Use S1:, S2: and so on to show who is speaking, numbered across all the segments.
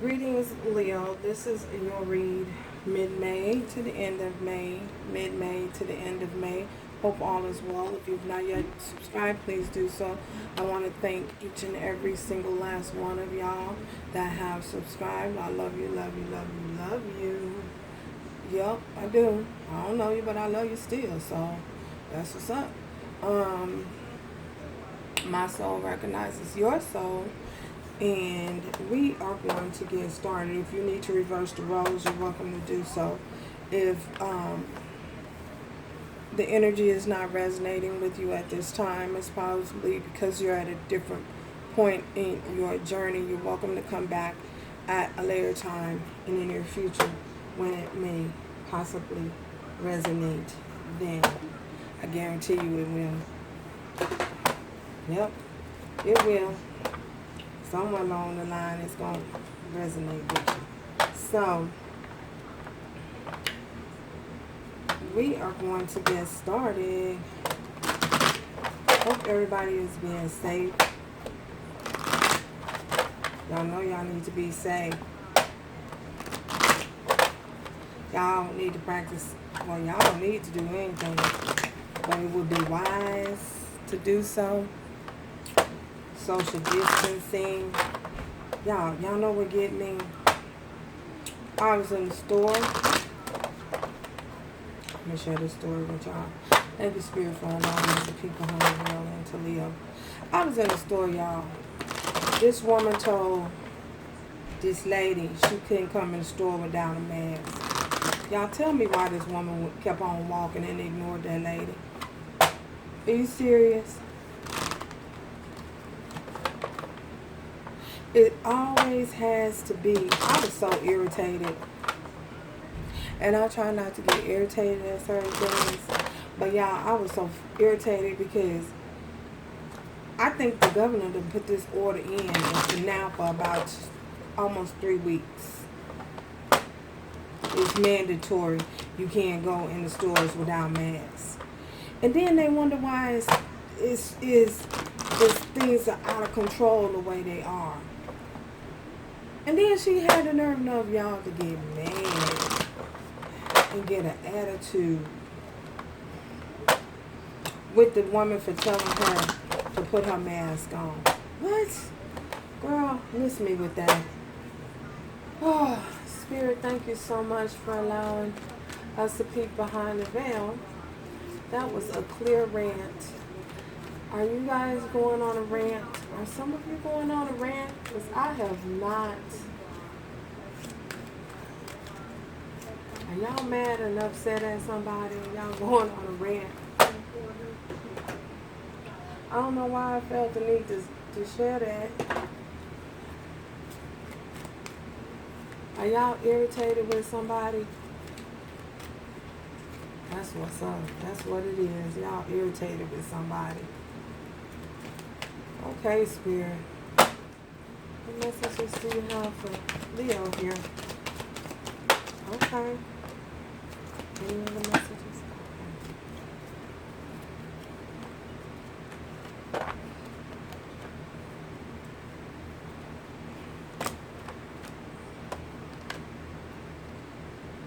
S1: Greetings, Leo. This is your read mid-May to the end of May, mid-May to the end of May. Hope all is well. If you've not yet subscribed, please do so. I want to thank each and every single last one of y'all that have subscribed. I love you, love you, love you, love you. Yep, I do. I don't know you, but I love you still. So that's what's up. Um, my soul recognizes your soul. And we are going to get started. If you need to reverse the roles, you're welcome to do so. If the energy is not resonating with you at this time, it's probably because you're at a different point in your journey. You're welcome to come back at a later time in the near future when it may possibly resonate then. I guarantee you it will. Yep, it will. Somewhere along the line it's going to resonate with you. So, we are going to get started. Hope everybody is being safe. Y'all know y'all need to be safe. Y'all need to practice. Well, y'all don't need to do anything, but it would be wise to do so. Social distancing. Y'all know what get me? I was in the store. Let me share this story with y'all. Thank you, Spirit, for allowing me to peek behind the veil and to Leo. I was in the store, y'all. This woman told this lady she couldn't come in the store without a mask. Y'all tell me why this woman kept on walking and ignored that lady. Are you serious? It always has to be. I was so irritated. And I try not to get irritated at certain things. But y'all, I was so irritated because I think the governor done put this order in now for about almost 3 weeks. It's mandatory. You can't go in the stores without masks. And then they wonder why things are out of control the way they are. And then she had the nerve enough, y'all, to get mad and get an attitude with the woman for telling her to put her mask on. What? Girl, miss me with that. Oh, Spirit, thank you so much for allowing us to peek behind the veil. That was a clear rant. Are you guys going on a rant? Are some of you going on a rant? Because I have not. Are y'all mad and upset at somebody and y'all going on a rant? I don't know why I felt the need to share that. Are y'all irritated with somebody? That's what's up. That's what it is. Y'all irritated with somebody. Okay, Spirit. What messages do you have for Leo here? Okay. Any other messages?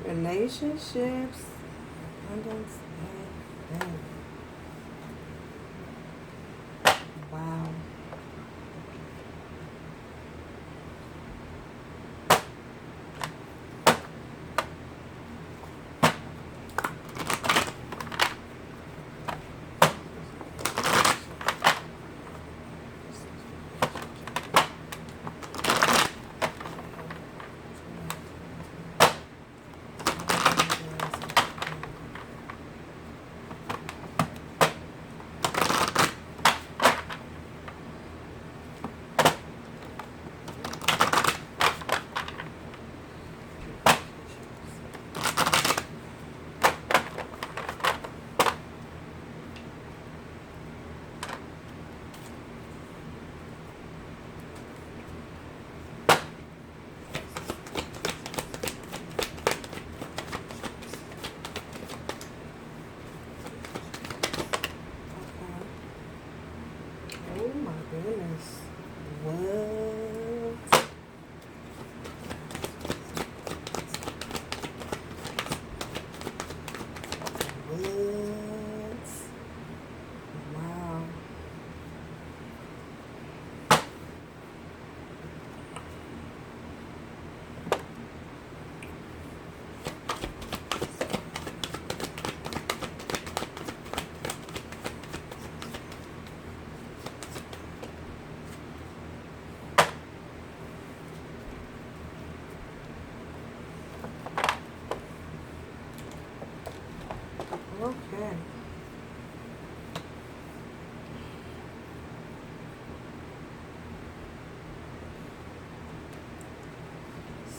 S1: Relationships. Abundance and family. Wow.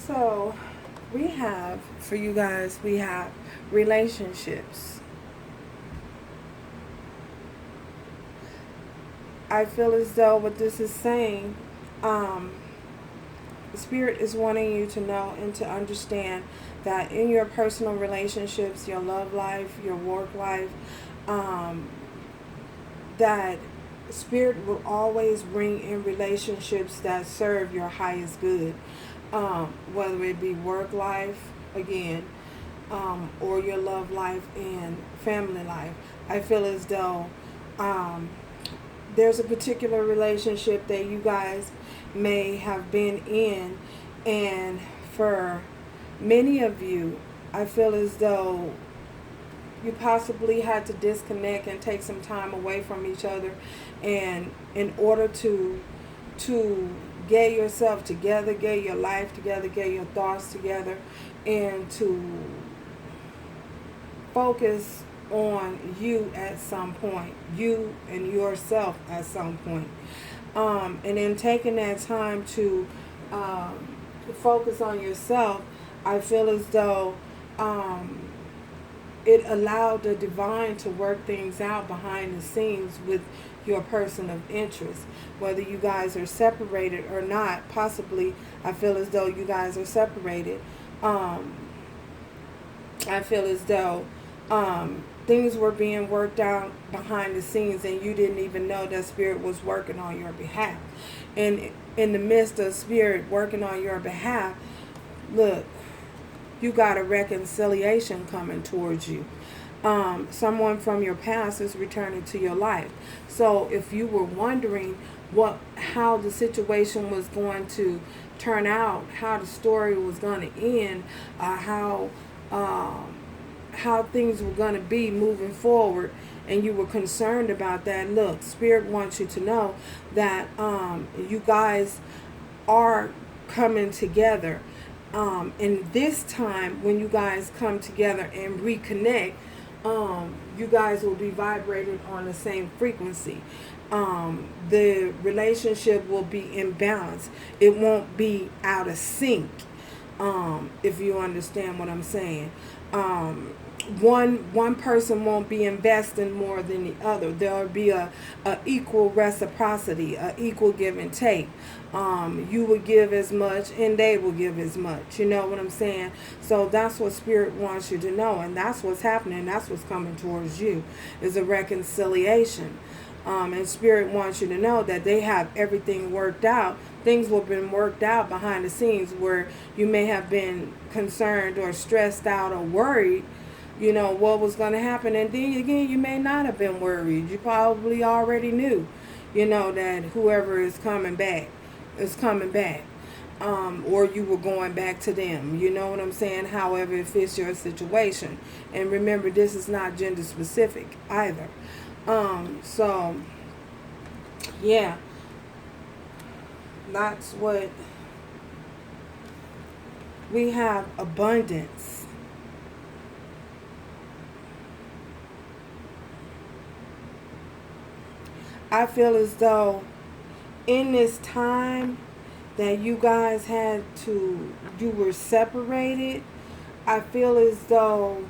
S1: So we have, for you guys, we have relationships. I feel as though what this is saying, Spirit is wanting you to know and to understand that in your personal relationships, your love life, your work life, that Spirit will always bring in relationships that serve your highest good, whether it be work life, again, or your love life and family life. I feel as though there's a particular relationship that you guys may have been in, and for many of you, I feel as though you possibly had to disconnect and take some time away from each other, and in order to get yourself together, get your life together, get your thoughts together, and to focus on you at some point, you and yourself at some point. And in taking that time to focus on yourself, I feel as though it allowed the divine to work things out behind the scenes with your person of interest. Whether you guys are separated or not, possibly I feel as though you guys are separated. I feel as though things were being worked out behind the scenes, and you didn't even know that Spirit was working on your behalf. And in the midst of Spirit working on your behalf, look, you got a reconciliation coming towards you. Someone from your past is returning to your life. So if you were wondering how the situation was going to turn out, how the story was going to end, how things were going to be moving forward, and you were concerned about that, look, Spirit wants you to know that you guys are coming together. And this time, when you guys come together and reconnect, you guys will be vibrating on the same frequency. The relationship will be in balance. It won't be out of sync, if you understand what I'm saying. One person won't be investing more than the other. There'll be a equal reciprocity, a equal give and take. You will give as much and they will give as much. You know what I'm saying? So that's what Spirit wants you to know, and that's what's happening. That's what's coming towards you, is a reconciliation. And Spirit wants you to know that they have everything worked out. Things will have been worked out behind the scenes where you may have been concerned or stressed out or worried, you know, what was going to happen. And then again, you may not have been worried. You probably already knew, you know, that whoever is coming back is coming back. Or you were going back to them. You know what I'm saying? However it fits your situation. And remember, this is not gender specific either. So, yeah. That's what we have. Abundance. I feel as though in this time that you guys you were separated, I feel as though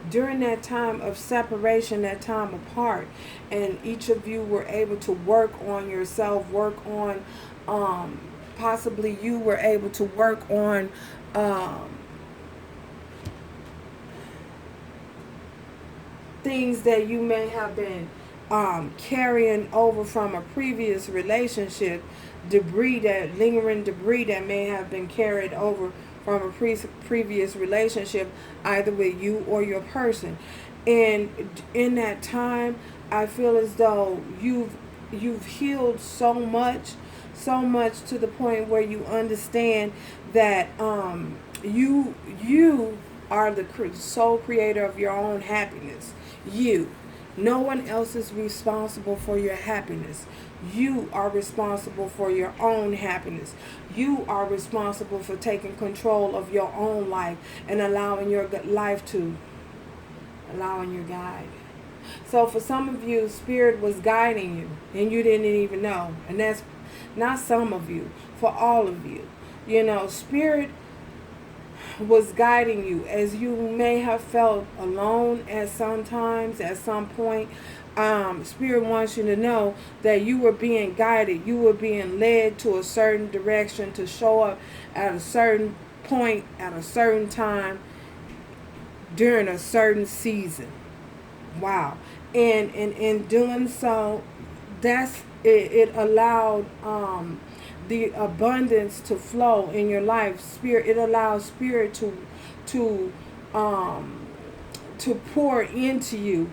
S1: during that time of separation, that time apart, and each of you were able to work on yourself, work on, possibly you were able to work on things that you may have been carrying over from a previous relationship, lingering debris that may have been carried over from a previous relationship, either with you or your person. And in that time, I feel as though you've healed so much to the point where you understand that you are the sole creator of your own happiness. No one else is responsible for your happiness. You are responsible for your own happiness. You are responsible for taking control of your own life and allowing your guide. So for some of you, Spirit was guiding you and you didn't even know. And that's not some of you, for all of you. Spirit was guiding you, as you may have felt alone at some point. Spirit wants you to know that you were being guided, you were being led to a certain direction, to show up at a certain point at a certain time during a certain season. Wow. And in doing so, it allowed the abundance to flow in your life. It allows spirit to um to pour into you,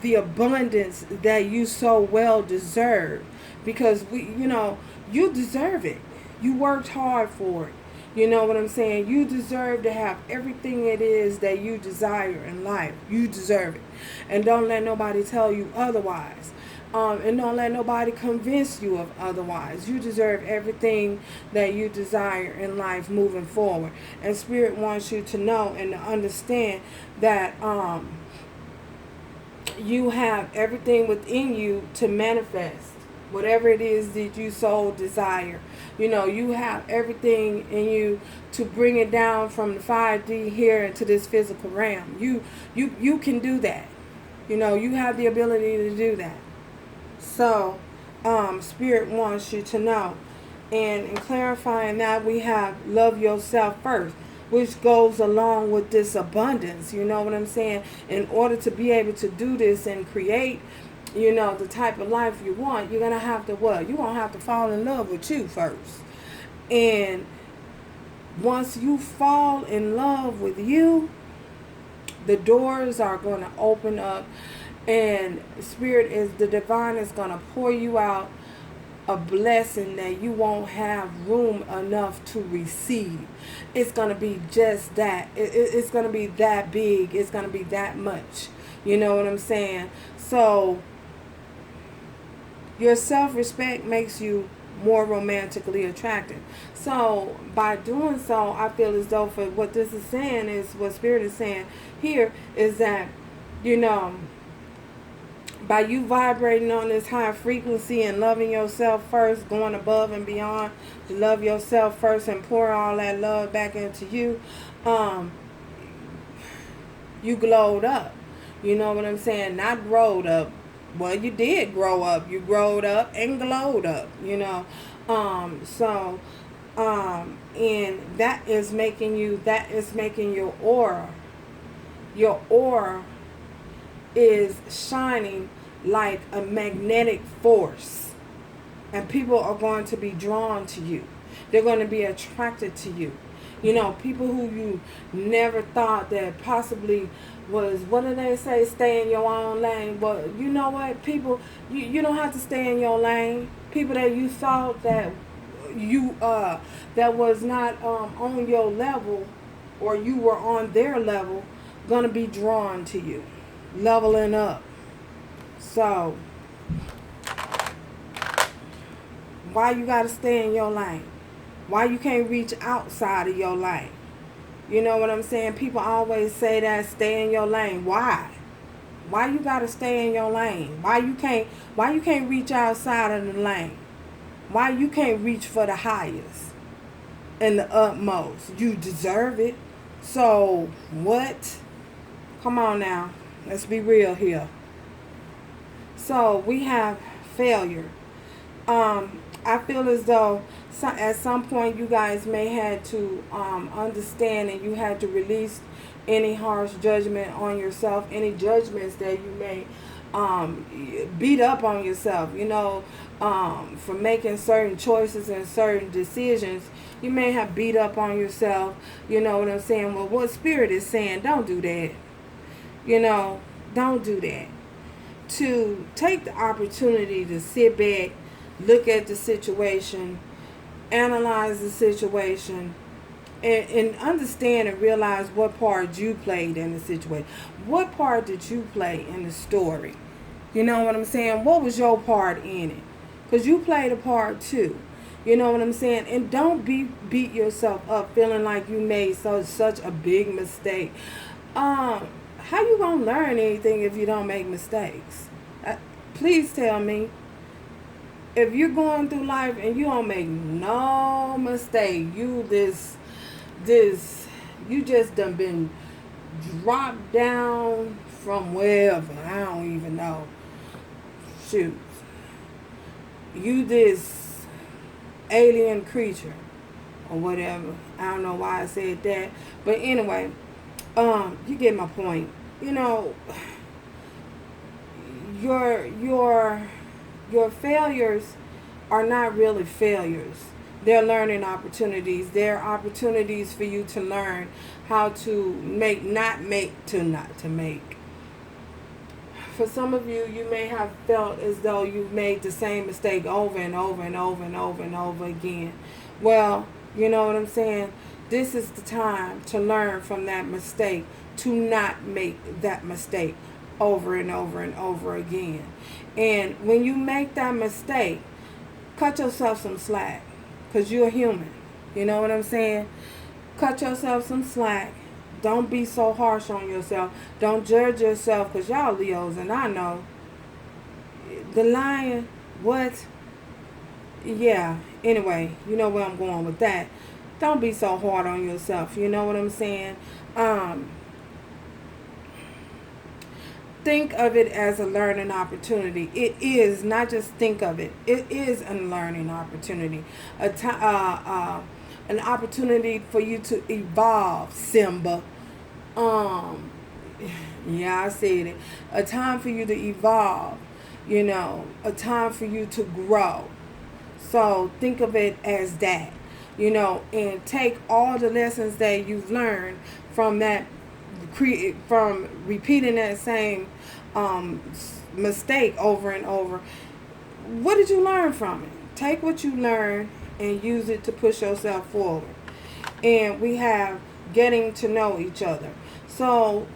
S1: the abundance that you so well deserve, because you deserve it. You worked hard for it. You know what I'm saying? You deserve to have everything it is that you desire in life. You deserve it. And don't let nobody tell you otherwise. And don't let nobody convince you of otherwise. You deserve everything that you desire in life moving forward. And Spirit wants you to know and to understand that you have everything within you to manifest whatever it is that you so desire. You have everything in you to bring it down from the 5D here into this physical realm. You can do that. You have the ability to do that. So, Spirit wants you to know. And in clarifying that, we have love yourself first, which goes along with this abundance. You know what I'm saying? In order to be able to do this and create, the type of life you want, you're going to have to what? You're going to have to fall in love with you first. And once you fall in love with you, the doors are going to open up, and the divine is going to pour you out a blessing that you won't have room enough to receive. It's going to be just that. It's going to be that big. It's going to be that much. You know what I'm saying? So your self-respect makes you more romantically attractive. So by doing so, I feel as though for what this is saying is, what Spirit is saying here is that, by you vibrating on this high frequency and loving yourself first, going above and beyond to love yourself first and pour all that love back into you, you glowed up. You know what I'm saying? Not growed up. Well, you did grow up. You growed up and glowed up, and that is making your aura. Your aura is shining like a magnetic force. And people are going to be drawn to you. They're going to be attracted to you. People who you never thought that possibly was, what do they say, stay in your own lane. But you know what, people, you don't have to stay in your lane. People that you thought that that was not on your level, or you were on their level, gonna be drawn to you, leveling up. So why you gotta stay in your lane? Why you can't reach outside of your lane? You know what I'm saying? People always say that, stay in your lane. Why? Why you gotta stay in your lane? Why you can't reach outside of the lane? Why you can't reach for the highest and the utmost? You deserve it. So what? Come on now. Let's be real here. So we have failure. I feel as though at some point you guys may had to understand, and you had to release any harsh judgment on yourself, any judgments that you may beat up on yourself, for making certain choices and certain decisions. You may have beat up on yourself, you know what I'm saying? Well, what Spirit is saying, don't do that. Don't do that. To take the opportunity to sit back, look at the situation, analyze the situation, and understand and realize what part you played in the situation. What part did you play in the story? You know what I'm saying? What was your part in it? Because you played a part too. You know what I'm saying? And don't beat yourself up feeling like you made such a big mistake. How you gonna learn anything if you don't make mistakes? Please tell me. if you're going through life and you don't make no mistake, you just done been dropped down from wherever. I don't even know. Shoot. You this alien creature or whatever. I don't know why I said that. But anyway, you get my point. You know, your failures are not really failures. They're learning opportunities. They're opportunities for you to learn how to not to make. For some of you, you may have felt as though you've made the same mistake over and over and over and over and over again. Well, you know what I'm saying? This is the time to learn from that mistake, to not make that mistake over and over and over again. And when you make that mistake, cut yourself some slack, because you're human. You know what I'm saying? Cut yourself some slack. Don't be so harsh on yourself. Don't judge yourself, because y'all Leos, and I know. The lion, what? Yeah, anyway, you know where I'm going with that. Don't be so hard on yourself. You know what I'm saying? Think of it as a learning opportunity. It is, not just think of it. It is a learning opportunity. An opportunity for you to evolve, Simba. Yeah, I said it. A time for you to evolve. You know, a time for you to grow. So think of it as that. You know, and take all the lessons that you've learned from that, from repeating that same mistake over and over. What did you learn from it? Take what you learned and use it to push yourself forward. And we have getting to know each other. So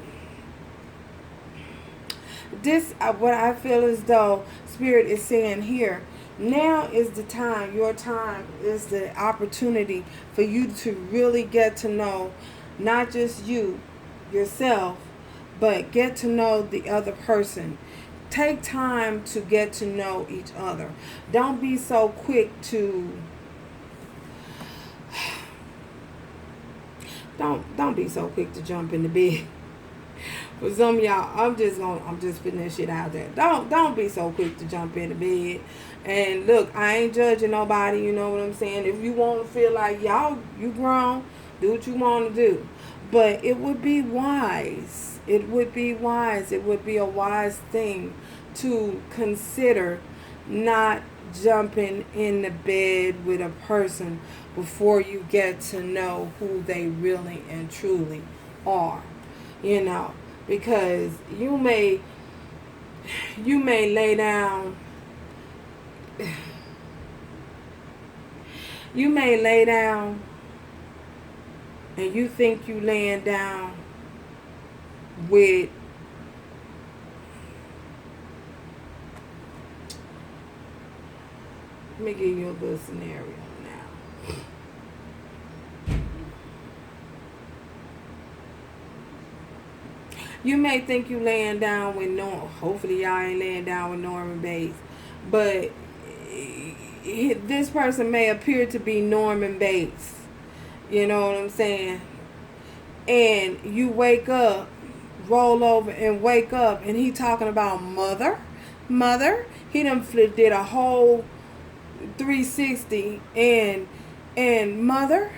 S1: this, what I feel as though Spirit is saying here, now is the time, your time is the opportunity for you to really get to know not just yourself, but get to know the other person. Take time to get to know each other. Don't be so quick to don't be so quick to jump in the bed. For some of y'all, I'm just putting this shit out there. Don't be so quick to jump in the bed. And look, I ain't judging nobody, you know what I'm saying? If you want to feel like you grown, do what you want to do. But it would be wise. It would be wise. It would be a wise thing to consider not jumping in the bed with a person before you get to know who they really and truly are. You know, because you may lay down. You may lay down and you think you laying down with let me give you a good scenario now. You may think you laying down with hopefully y'all ain't laying down with Norman Bates, but this person may appear to be Norman Bates. You know what I'm saying? And you wake up, roll over and wake up, and he talking about mother. He done did a whole 360 and mother,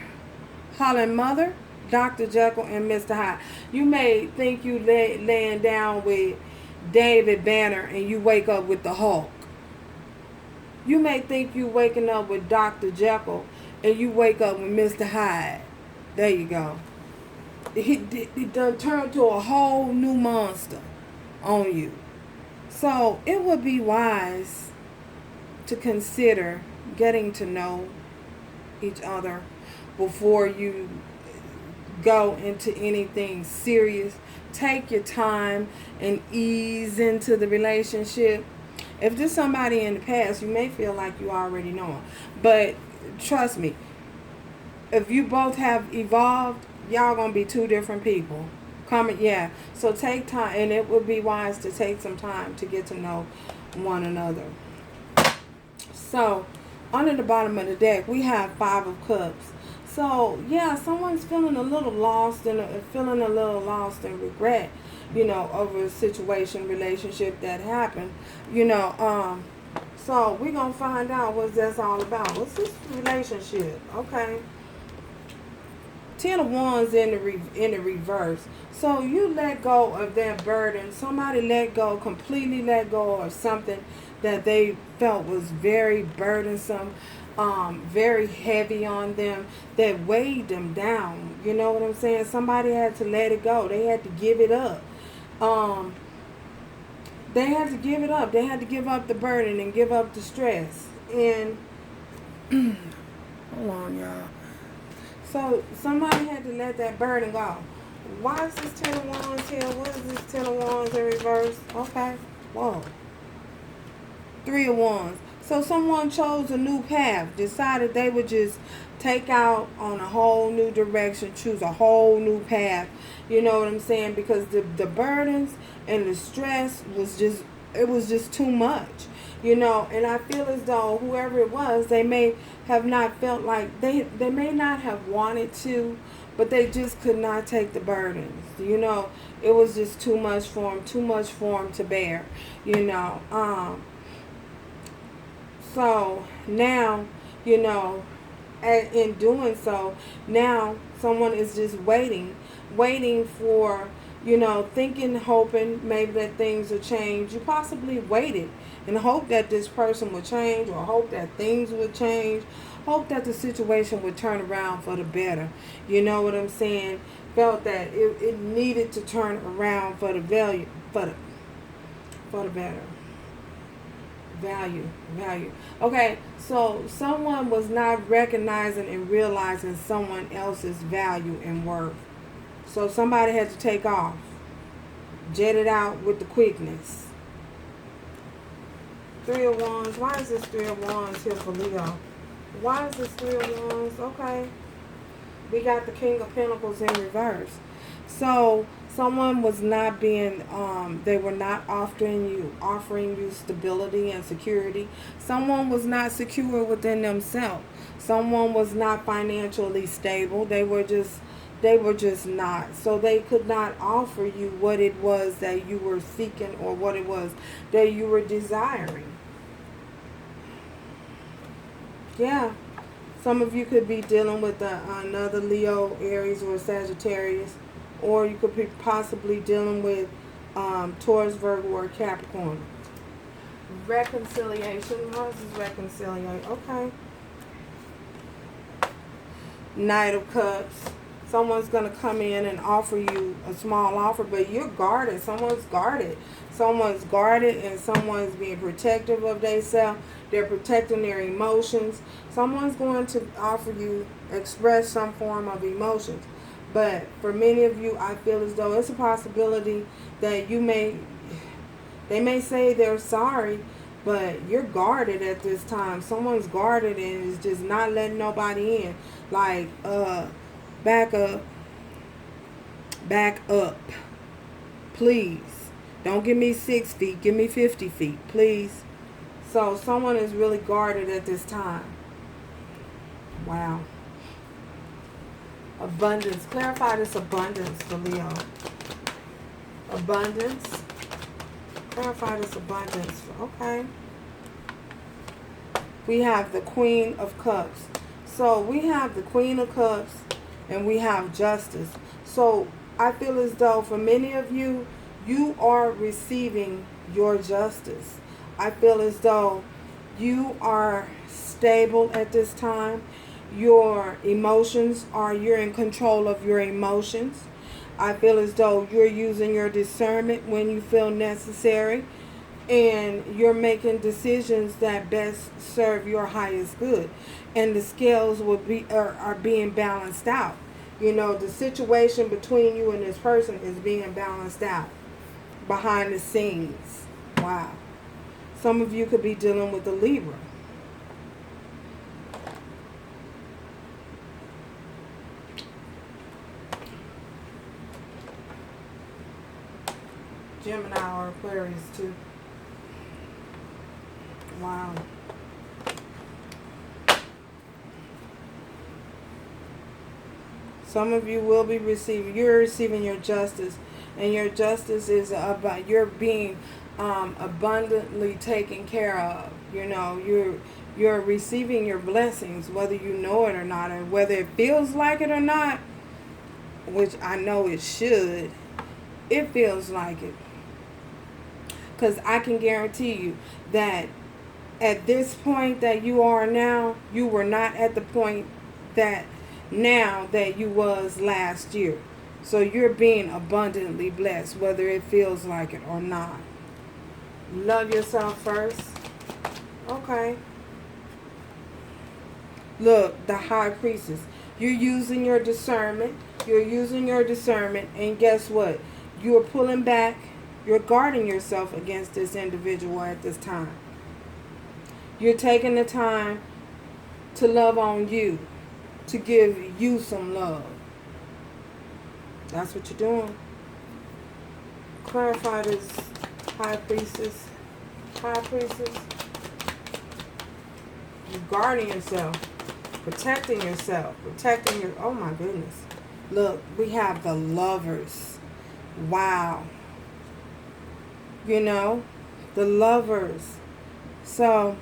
S1: hollering mother, Dr. Jekyll and Mr. Hyde. You may think you laying down with David Banner and you wake up with the Hulk. You may think you waking up with Dr. Jekyll and you wake up with Mr. Hyde. There you go. He done turned to a whole new monster on you. So it would be wise to consider getting to know each other before you go into anything serious. Take your time and ease into the relationship. If there's somebody in the past, you may feel like you already know them. But trust me, if you both have evolved, y'all gonna be two different people. So take time, and it would be wise to take some time to get to know one another. So, under the bottom of the deck, we have Five of Cups. So, yeah, someone's feeling a little lost and feeling a little lost and regret, you know, over a situation, relationship that happened, you know. So we're gonna find out what that's all about. What's this relationship? Okay. Ten of Wands in the reverse. So you let go of that burden. Somebody completely let go of something that they felt was very burdensome, very heavy on them, that weighed them down. You know what I'm saying? Somebody had to let it go. They had to give it up. They had to give it up. They had to give up the burden and give up the stress. And hold on, y'all. So somebody had to let that burden go. Why is this Ten of Wands here? What is this Ten of Wands in reverse? Okay. Whoa. Three of Wands. So someone chose a new path, decided they would just take out on a whole new direction, choose a whole new path. You know what I'm saying? Because the burdens and the stress was just too much. You know, and I feel as though whoever it was, they may have not felt like they may not have wanted to, but they just could not take the burdens. You know, it was just too much for them to bear. You know, so now, you know, in doing so, now someone is just waiting for, you know, thinking, hoping maybe that things will change. You possibly waited and hope that this person would change, or hope that things would change, hope that the situation would turn around for the better. You know what I'm saying? Felt that it needed to turn around for the value, for the better. Value. Okay, so someone was not recognizing and realizing someone else's value and worth. So somebody had to take off, jet it out with the quickness. Three of Wands. Why is this Three of Wands here for Leo? Why is this Three of Wands? Okay. We got the King of Pentacles in reverse. So someone was not being, they were not offering you stability and security. Someone was not secure within themselves. Someone was not financially stable. They were just not. So they could not offer you what it was that you were seeking, or what it was that you were desiring. Yeah. Some of you could be dealing with another Leo, Aries, or Sagittarius. Or you could be possibly dealing with Taurus, Virgo, or Capricorn. Reconciliation. How is this reconciliation? Okay. Knight of Cups. Someone's going to come in and offer you a small offer, but you're guarded. Someone's guarded. Someone's guarded, and someone's being protective of themselves. They're protecting their emotions. Someone's going to offer you, express some form of emotions. But for many of you, I feel as though it's a possibility that they may say they're sorry, but you're guarded at this time. Someone's guarded and is just not letting nobody in. Like, back up, please. Don't give me 6 feet, give me 50 feet, please. So someone is really guarded at this time. Wow. Abundance. Clarify this abundance for Leo. Abundance. Clarify this abundance. Okay. We have the Queen of Cups. So we have the Queen of Cups and we have Justice. So I feel as though for many of you, you are receiving your justice. I feel as though you are stable at this time. Your emotions you're in control of your emotions. I feel as though you're using your discernment when you feel necessary, and you're making decisions that best serve your highest good, and the scales are being balanced out. You know, the situation between you and this person is being balanced out behind the scenes. Wow. Some of you could be dealing with a Libra. Gemini or Aquarius too. Wow. Some of you will be receiving, you're receiving your justice. And your justice is about, you're being abundantly taken care of. You know, you're receiving your blessings, whether you know it or not, or whether it feels like it or not, which I know it should. It feels like it. Because I can guarantee you that at this point that you are now, you were not at the point that now that you was last year. So you're being abundantly blessed, whether it feels like it or not. Love yourself first. Okay. Look, the high priestess. You're using your discernment. You're using your discernment. And guess what? You're pulling back. You're guarding yourself against this individual at this time. You're taking the time to love on you. To give you some love. That's what you're doing. Clarify this, high priestess. High priestess. You're guarding yourself. Protecting yourself. Protecting your... Oh my goodness. Look, we have the lovers. Wow. You know, the lovers. So,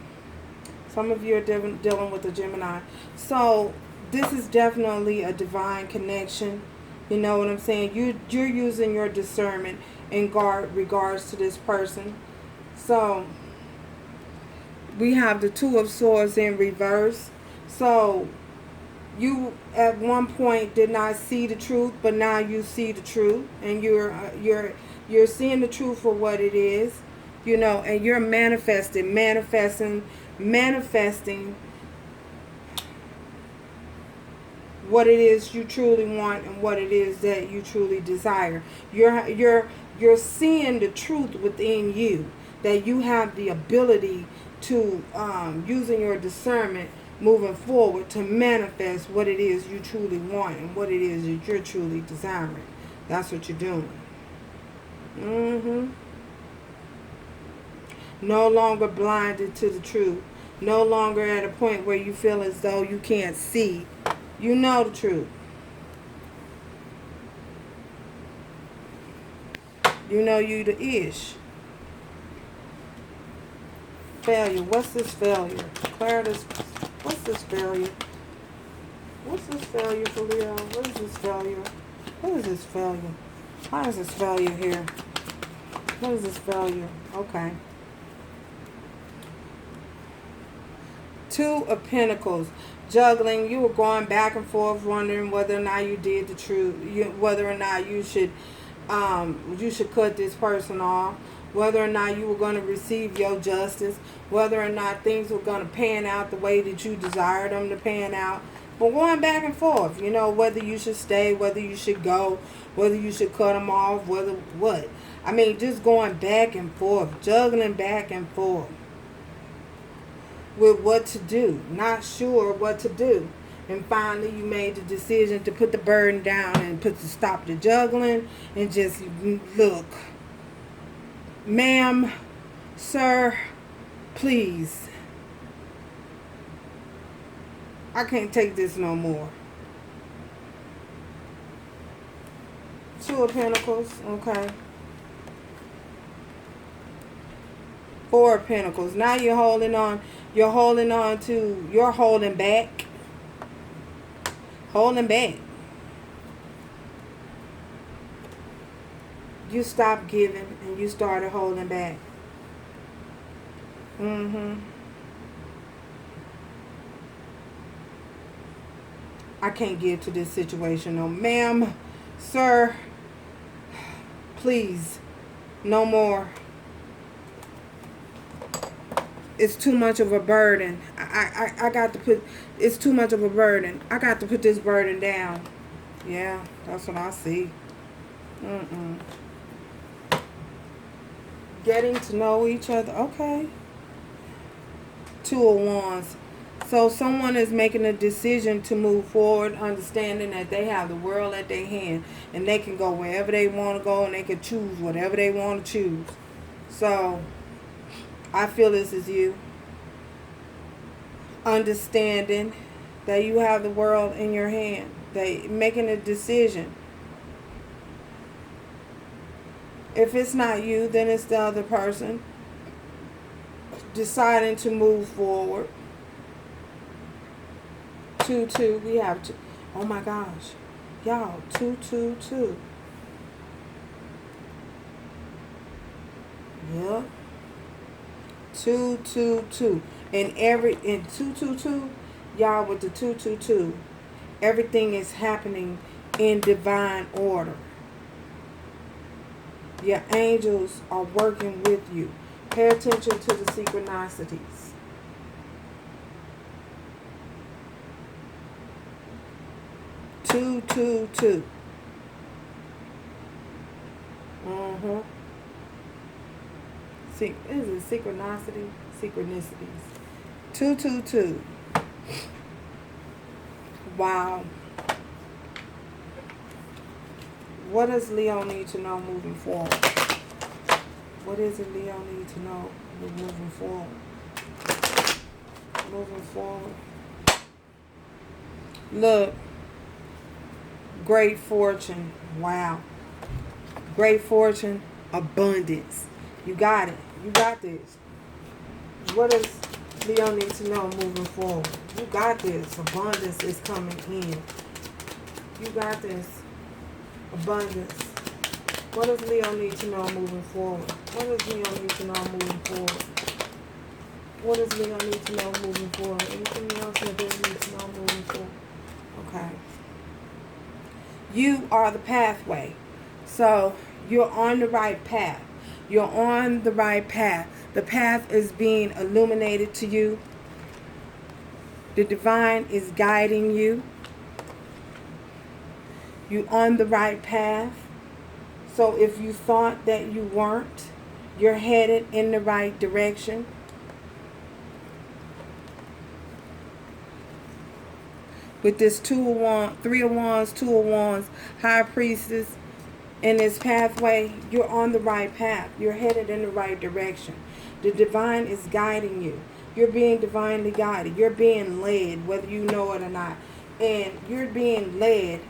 S1: some of you are dealing with a Gemini. So, this is definitely a divine connection. You know what I'm saying? You're using your discernment in regards to this person. So, we have the Two of Swords in reverse. So, you at one point did not see the truth, but now you see the truth, and you're seeing the truth for what it is, you know, and you're manifesting what it is you truly want and what it is that you truly desire. You're seeing the truth within you, that you have the ability to using your discernment moving forward to manifest what it is you truly want and what it is that you're truly desiring. That's what you're doing. No longer blinded to the truth. No longer at a point where you feel as though you can't see. You know the truth. You know you the ish. Failure. What's this failure? Clear this. What's this failure? What's this failure for Leo? What is this failure? What is this failure? Why is this failure here? What is this failure? Okay. Two of Pentacles. Juggling. You were going back and forth wondering whether or not you did the truth. Whether or not you should cut this person off. Whether or not you were going to receive your justice. Whether or not things were going to pan out the way that you desired them to pan out. But going back and forth. You know, whether you should stay, whether you should go, whether you should cut them off, whether what. I mean, just going back and forth. Juggling back and forth. With what to do. Not sure what to do. And finally you made the decision to put the burden down and stop the juggling and just look. Ma'am, sir, please. I can't take this no more. Two of Pentacles, okay. Four of Pentacles. Now you're holding on. You're holding back. Holding back. You stopped giving and you started holding back. I can't give to this situation. No, ma'am, sir, please, no more. It's too much of a burden. I got to put, it's too much of a burden. I got to put this burden down. Yeah, that's what I see. Getting to know each other. Okay. Two of Wands. So someone is making a decision to move forward, understanding that they have the world at their hand. And they can go wherever they want to go and they can choose whatever they want to choose. So I feel this is you. Understanding that you have the world in your hand. They making a decision. If it's not you, then it's the other person deciding to move forward. 2-2. We have two. Oh my gosh. Y'all, 2-2-2. Yep. 2-2-2. And in 2-2-2, y'all, with the 2-2-2, everything is happening in divine order. Your angels are working with you. Pay attention to the synchronicities. 2-2-2. See, is it synchronicity? Synchronicities. 2-2-2. Wow. What does Leo need to know moving forward? What is it Leo need to know moving forward? Moving forward. Look. Great fortune. Wow. Great fortune. Abundance. You got it. You got this. What does Leo need to know moving forward? You got this. Abundance is coming in. You got this. Abundance. What does Leo need to know moving forward? What does Leo need to know moving forward? What does Leo need to know moving forward? Anything else that they need to know moving forward? Okay. You are the pathway. So you're on the right path. You're on the right path. The path is being illuminated to you. The divine is guiding you. You're on the right path. So if you thought that you weren't, you're headed in the right direction. With this 2 of Wands, 3 of Wands, 2 of Wands, High Priestess, in this pathway, you're on the right path. You're headed in the right direction. The divine is guiding you. You're being divinely guided. You're being led, whether you know it or not. And you're being led